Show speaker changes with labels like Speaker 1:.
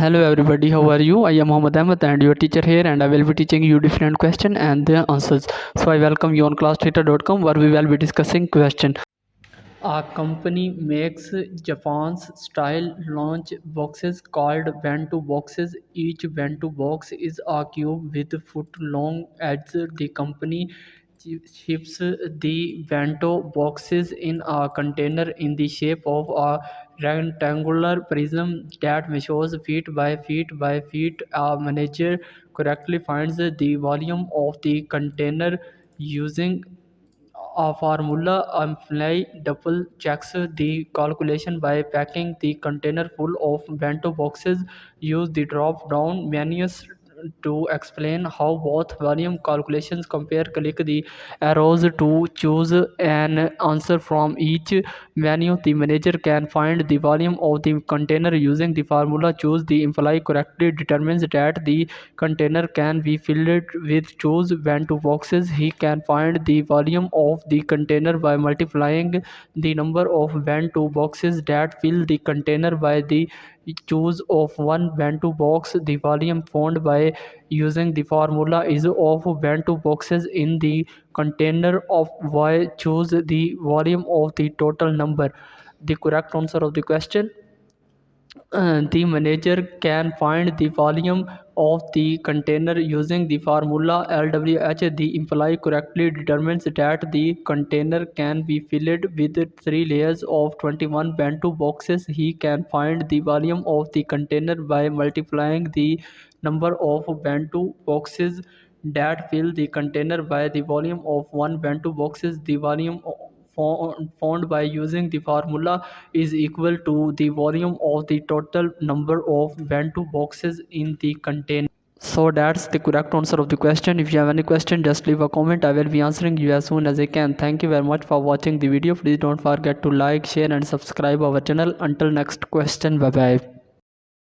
Speaker 1: Hello everybody, how are you? I am Mohammed Ahmed and your teacher here, and I will be teaching you different questions and their answers. So I welcome you on classtheta.com where we will be discussing question. A company makes Japan's style lunch boxes called bento boxes. Each bento box is a cube with foot long edges. The company ships the bento boxes in a container in the shape of a rectangular prism that measures feet by feet by feet. A manager correctly finds the volume of the container using a formula. Employee double checks the calculation by packing the container full of bento boxes. Use the drop down menus to explain how both volume calculations compare. Click the arrows to choose an answer from each menu. The manager can find the volume of the container using the formula. Choose the employee correctly determines that the container can be filled with choose bento boxes. He can find the volume of the container by multiplying the number of bento boxes that fill the container by the choose of one bento box. The volume found by using the formula is of bento boxes in the container of y. Choose the volume of the total number. The correct answer of the question: the manager can find the volume of the container using the formula LWH. The employee correctly determines that the container can be filled with 3 layers of 21 bento boxes. He can find the volume of the container by multiplying the number of bento boxes that fill the container by the volume of one bento boxes. The volume found by using the formula is equal to the volume of the total number of bento boxes in the container. So that's the correct answer of the question. If you have any question, just leave a comment. I will be answering you as soon as I can. Thank you very much for watching the video. Please don't forget to like, share and subscribe our channel. Until next question, bye bye.